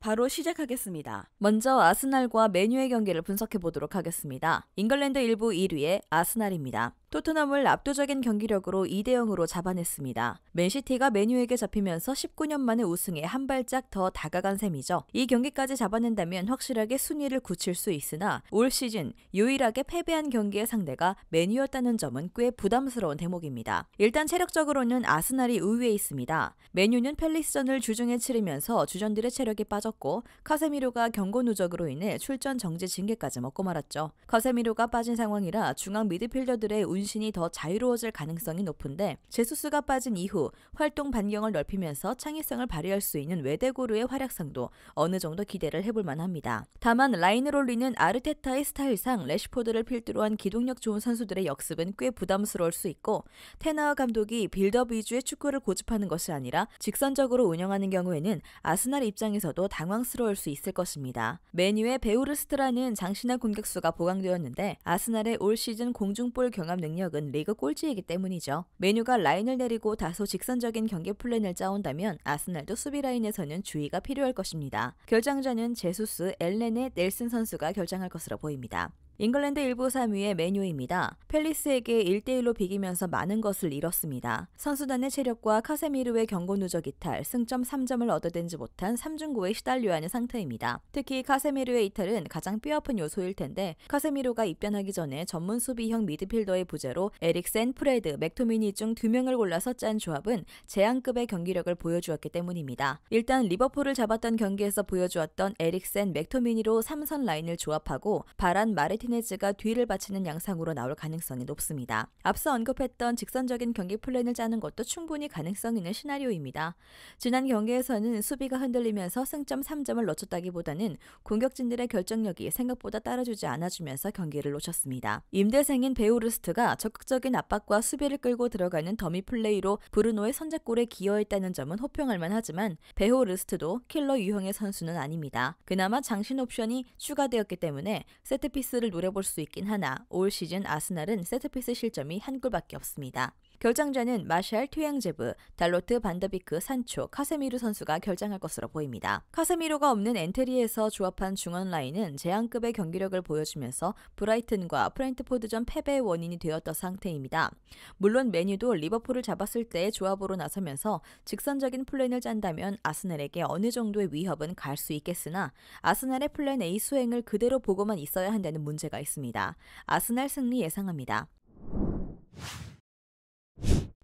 바로 시작하겠습니다. 먼저 아스날과 맨유의 경기를 분석해 보도록 하겠습니다. 잉글랜드 1부 1위의 아스날입니다. 토트넘을 압도적인 경기력으로 2대0으로 잡아냈습니다. 맨시티가 맨유에게 잡히면서 19년 만에 우승에 한 발짝 더 다가간 셈이죠. 이 경기까지 잡아낸다면 확실하게 순위를 굳힐 수 있으나 올 시즌 유일하게 패배한 경기의 상대가 맨유였다는 점은 꽤 부담스러운 대목입니다. 일단 체력적으로는 아스날이 우위에 있습니다. 맨유는 팰리스전을 주중에 치르면서 주전들의 체력이 빠졌고 카세미로가 경고 누적으로 인해 출전 정지 징계까지 먹고 말았죠. 카세미로가 빠진 상황이라 중앙 미드필더들의 운신이 더 자유로워질 가능성이 높은데 제수스가 빠진 이후 활동 반경을 넓히면서 창의성을 발휘할 수 있는 외대고르의 활약상도 어느 정도 기대를 해볼 만합니다. 다만 라인을 올리는 아르테타의 스타일상 레시포드를 필두로 한 기동력 좋은 선수들의 역습은 꽤 부담스러울 수 있고 테나와 감독이 빌드업 위주의 축구를 고집하는 것이 아니라 직선적으로 운영하는 경우에는 아스날 입장에서도 당황스러울 수 있을 것입니다. 맨유의 베우르스트라는 장신한 공격수가 보강되었는데 아스날의 올 시즌 공중볼 경합 능력은 리그 꼴찌이기 때문이죠. 맨유가 라인을 내리고 다소 직선적인 경기 플랜을 짜온다면 아스날도 수비 라인에서는 주의가 필요할 것입니다. 결장자는 제수스, 엘렌의 넬슨 선수가 결장할 것으로 보입니다. 잉글랜드 1부 3위의 맨유입니다. 팰리스에게 1대1로 비기면서 많은 것을 잃었습니다. 선수단의 체력과 카세미르의 경고 누적 이탈, 승점 3점을 얻어내지 못한 3중고에 시달려야 하는 상태입니다. 특히 카세미르의 이탈은 가장 뼈아픈 요소일 텐데 카세미르가 입단하기 전에 전문 수비형 미드필더의 부재로 에릭센, 프레드, 맥토미니 중 2명을 골라서 짠 조합은 재앙급의 경기력을 보여주었기 때문입니다. 일단 리버풀을 잡았던 경기에서 보여주었던 에릭센, 맥토미니로 3선 라인을 조합하고 바란 마르티네즈가 뒤를 받치는 양상으로 나올 가능성이 높습니다. 앞서 언급했던 직선적인 경기 플랜을 짜는 것도 충분히 가능성 있는 시나리오입니다. 지난 경기에서는 수비가 흔들리면서 승점 3점을 놓쳤다기보다는 공격진들의 결정력이 생각보다 따라주지 않아주면서 경기를 놓쳤습니다. 임대생인 베우르스트가 적극적인 압박과 수비를 끌고 들어가는 더미 플레이로 브루노의 선제골에 기여했다는 점은 호평할 만하지만 베우르스트도 킬러 유형의 선수는 아닙니다. 그나마 장신 옵션이 추가되었기 때문에 세트피스를 노려볼 수 있긴 하나 올 시즌 아스날은 세트피스 실점이 한 골밖에 없습니다. 결장자는 마샬, 튀앙제브, 달로트, 반더비크, 산초, 카세미르 선수가 결장할 것으로 보입니다. 카세미르가 없는 엔트리에서 조합한 중원 라인은 재앙급의 경기력을 보여주면서 브라이튼과 프렌트포드전 패배의 원인이 되었던 상태입니다. 물론 맨유도 리버풀을 잡았을 때의 조합으로 나서면서 직선적인 플랜을 짠다면 아스날에게 어느 정도의 위협은 갈 수 있겠으나 아스날의 플랜 A 수행을 그대로 보고만 있어야 한다는 문제가 있습니다. 아스날 승리 예상합니다.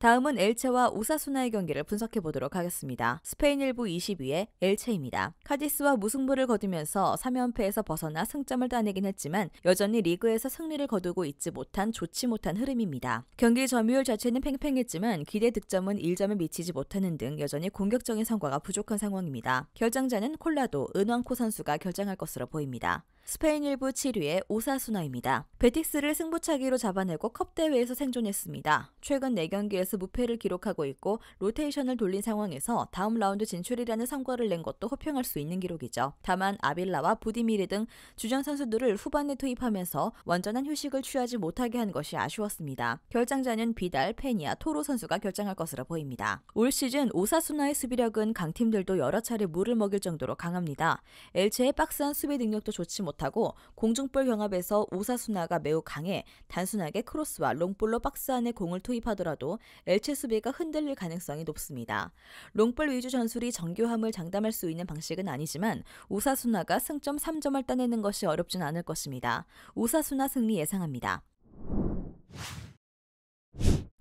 다음은 엘체와 오사수나의 경기를 분석해 보도록 하겠습니다. 스페인 1부 20위의 엘체입니다. 카디스와 무승부를 거두면서 3연패에서 벗어나 승점을 따내긴 했지만 여전히 리그에서 승리를 거두고 있지 못한 좋지 못한 흐름입니다. 경기 점유율 자체는 팽팽했지만 기대 득점은 1점에 미치지 못하는 등 여전히 공격적인 성과가 부족한 상황입니다. 결장자는 콜라도, 은왕코 선수가 결장할 것으로 보입니다. 스페인 1부 7위의 오사수나입니다. 베티스를 승부차기로 잡아내고 컵대회에서 생존했습니다. 최근 4경기에서 무패를 기록하고 있고 로테이션을 돌린 상황에서 다음 라운드 진출이라는 성과를 낸 것도 호평할 수 있는 기록이죠. 다만 아빌라와 부디미르 등 주전 선수들을 후반에 투입하면서 완전한 휴식을 취하지 못하게 한 것이 아쉬웠습니다. 결장자는 비달, 페니아, 토로 선수가 결장할 것으로 보입니다. 올 시즌 오사수나의 수비력은 강팀들도 여러 차례 물을 먹일 정도로 강합니다. 엘체의 박스한 수비 능력도 좋지 못하고 공중볼 경합에서 오사수나가 매우 강해 단순하게 크로스와 롱볼로 박스 안에 공을 투입하더라도 엘체 수비가 흔들릴 가능성이 높습니다. 롱볼 위주 전술이 정교함을 장담할 수 있는 방식은 아니지만 오사수나가 승점 3점을 따내는 것이 어렵진 않을 것입니다. 오사수나 승리 예상합니다.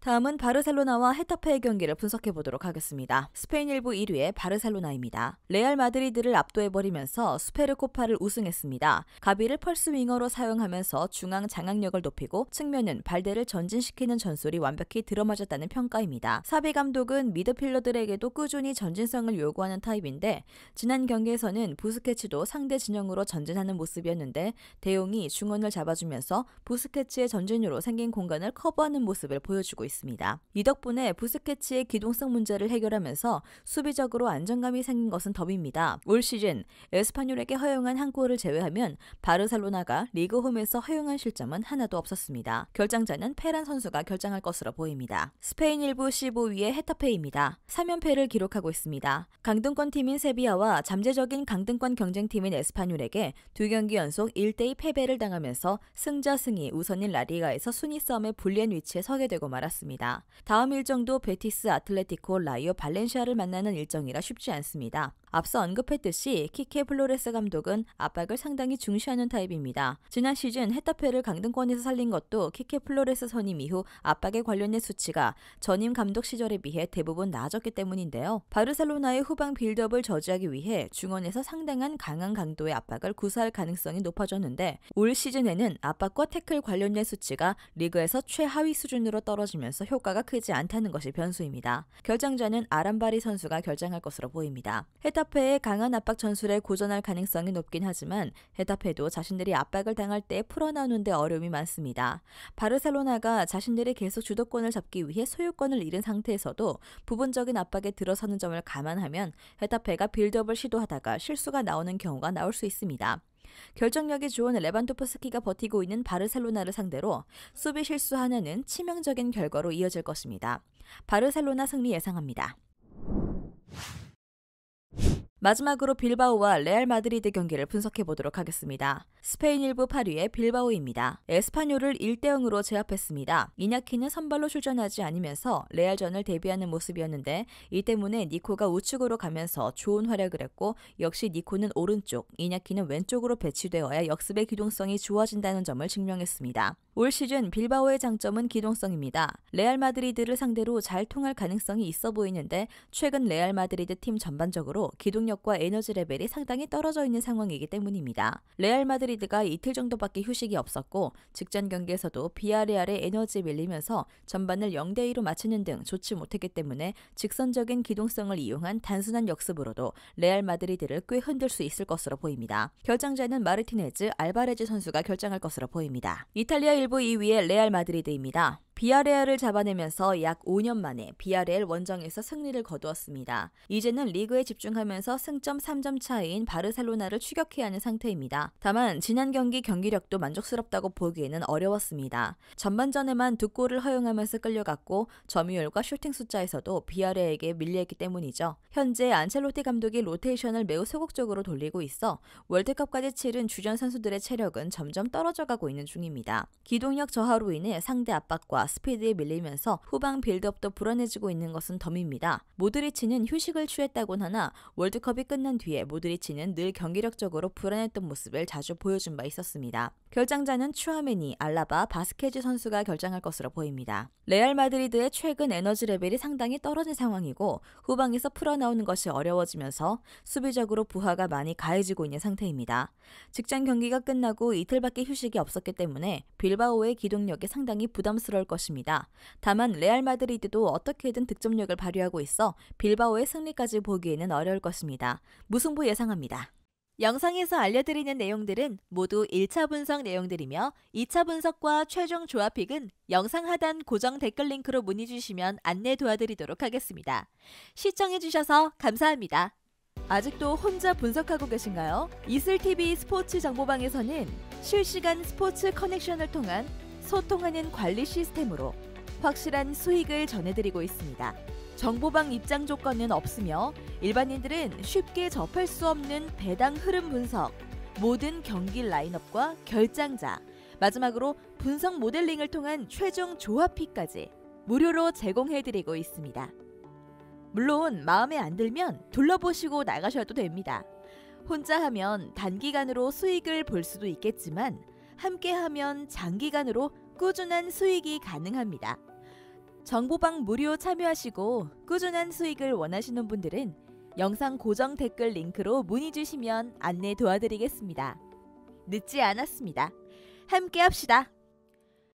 다음은 바르셀로나와 헤타페의 경기를 분석해 보도록 하겠습니다. 스페인 1부 1위의 바르셀로나입니다. 레알 마드리드를 압도해버리면서 스페르코파를 우승했습니다. 가비를 펄스 윙어로 사용하면서 중앙 장악력을 높이고 측면은 발대를 전진시키는 전술이 완벽히 들어맞았다는 평가입니다. 사비 감독은 미드필더들에게도 꾸준히 전진성을 요구하는 타입인데 지난 경기에서는 부스케츠도 상대 진영으로 전진하는 모습이었는데 대용이 중원을 잡아주면서 부스케츠의 전진으로 생긴 공간을 커버하는 모습을 보여주고 있습니다. 있습니다. 이 덕분에 부스케츠의 기동성 문제를 해결하면서 수비적으로 안정감이 생긴 것은 덤입니다. 올 시즌 에스파뇰에게 허용한 한 골을 제외하면 바르셀로나가 리그 홈에서 허용한 실점은 하나도 없었습니다. 결장자는 페란 선수가 결장할 것으로 보입니다. 스페인 1부 15위의 헤타페입니다. 3연패를 기록하고 있습니다. 강등권 팀인 세비야와 잠재적인 강등권 경쟁팀인 에스파뇰에게 2경기 연속 1대2 패배를 당하면서 승자 승이 우선인 라리가에서 순위 싸움에 불리한 위치에 서게 되고 말았습니다. 다음 일정도 베티스, 아틀레티코, 라이오, 발렌시아를 만나는 일정이라 쉽지 않습니다. 앞서 언급했듯이 키케 플로레스 감독은 압박을 상당히 중시하는 타입입니다. 지난 시즌 헤타페를 강등권에서 살린 것도 키케 플로레스 선임 이후 압박에 관련된 수치가 전임 감독 시절에 비해 대부분 나아졌기 때문인데요. 바르셀로나의 후방 빌드업을 저지하기 위해 중원에서 상당한 강한 강도의 압박을 구사할 가능성이 높아졌는데 올 시즌에는 압박과 태클 관련된 수치가 리그에서 최하위 수준으로 떨어지면서 효과가 크지 않다는 것이 변수입니다. 결장자는 아람바리 선수가 결장할 것으로 보입니다. 헤타페의 강한 압박 전술에 고전할 가능성이 높긴 하지만 헤타페도 자신들이 압박을 당할 때 풀어나오는데 어려움이 많습니다. 바르셀로나가 자신들이 계속 주도권을 잡기 위해 소유권을 잃은 상태에서도 부분적인 압박에 들어서는 점을 감안하면 헤타페가 빌드업을 시도하다가 실수가 나오는 경우가 나올 수 있습니다. 결정력이 좋은 레반도프스키가 버티고 있는 바르셀로나를 상대로 수비 실수 하나는 치명적인 결과로 이어질 것입니다. 바르셀로나 승리 예상합니다. 마지막으로 빌바오와 레알 마드리드 경기를 분석해 보도록 하겠습니다. 스페인 1부 8위의 빌바오입니다. 에스파뇰을 1대0으로 제압했습니다. 이냐키는 선발로 출전하지 않으면서 레알전을 대비하는 모습이었는데 이 때문에 니코가 우측으로 가면서 좋은 활약을 했고 역시 니코는 오른쪽, 이냐키는 왼쪽으로 배치되어야 역습의 기동성이 좋아진다는 점을 증명했습니다. 올 시즌 빌바오의 장점은 기동성입니다. 레알 마드리드를 상대로 잘 통할 가능성이 있어 보이는데 최근 레알 마드리드 팀 전반적으로 기동력과 에너지 레벨이 상당히 떨어져 있는 상황이기 때문입니다. 레알 마드리드가 이틀 정도밖에 휴식이 없었고 직전 경기에서도 비아레알의 에너지에 밀리면서 전반을 0대2로 마치는 등 좋지 못했기 때문에 직선적인 기동성을 이용한 단순한 역습으로도 레알 마드리드를 꽤 흔들 수 있을 것으로 보입니다. 결장자는 마르티네즈, 알바레즈 선수가 결장할 것으로 보입니다. 이탈리아 1부 2위의 레알 마드리드입니다. 비아레알을 잡아내면서 약 5년 만에 비아레알 원정에서 승리를 거두었습니다. 이제는 리그에 집중하면서 승점 3점 차이인 바르셀로나를 추격해야 하는 상태입니다. 다만 지난 경기 경기력도 만족스럽다고 보기에는 어려웠습니다. 전반전에만 2골을 허용하면서 끌려갔고 점유율과 슈팅 숫자에서도 비아레알에게 밀려있기 때문이죠. 현재 안첼로티 감독이 로테이션을 매우 소극적으로 돌리고 있어 월드컵까지 치른 주전 선수들의 체력은 점점 떨어져가고 있는 중입니다. 기동력 저하로 인해 상대 압박과 스피드에 밀리면서 후방 빌드업도 불안해지고 있는 것은 덤입니다. 모드리치는 휴식을 취했다곤 하나 월드컵이 끝난 뒤에 모드리치는 늘 경기력적으로 불안했던 모습을 자주 보여준 바 있었습니다. 결장자는 추아메니, 알라바, 바스케즈 선수가 결장할 것으로 보입니다. 레알 마드리드의 최근 에너지 레벨이 상당히 떨어진 상황이고 후방에서 풀어나오는 것이 어려워지면서 수비적으로 부하가 많이 가해지고 있는 상태입니다. 직전 경기가 끝나고 이틀밖에 휴식이 없었기 때문에 빌바오의 기동력이 상당히 부담스러울 것입니다. 다만 레알 마드리드도 어떻게든 득점력을 발휘하고 있어 빌바오의 승리까지 보기에는 어려울 것입니다. 무승부 예상합니다. 영상에서 알려드리는 내용들은 모두 1차 분석 내용들이며 2차 분석과 최종 조합픽은 영상 하단 고정 댓글 링크로 문의 주시면 안내 도와드리도록 하겠습니다. 시청해주셔서 감사합니다. 아직도 혼자 분석하고 계신가요? 이슬TV 스포츠 정보방에서는 실시간 스포츠 커넥션을 통한 소통하는 관리 시스템으로 확실한 수익을 전해드리고 있습니다. 정보방 입장 조건은 없으며 일반인들은 쉽게 접할 수 없는 배당 흐름 분석, 모든 경기 라인업과 결장자, 마지막으로 분석 모델링을 통한 최종 조합픽까지 무료로 제공해드리고 있습니다. 물론 마음에 안 들면 둘러보시고 나가셔도 됩니다. 혼자 하면 단기간으로 수익을 볼 수도 있겠지만 함께하면 장기간으로 꾸준한 수익이 가능합니다. 정보방 무료 참여하시고 꾸준한 수익을 원하시는 분들은 영상 고정 댓글 링크로 문의 주시면 안내 도와드리겠습니다. 늦지 않았습니다. 함께 합시다.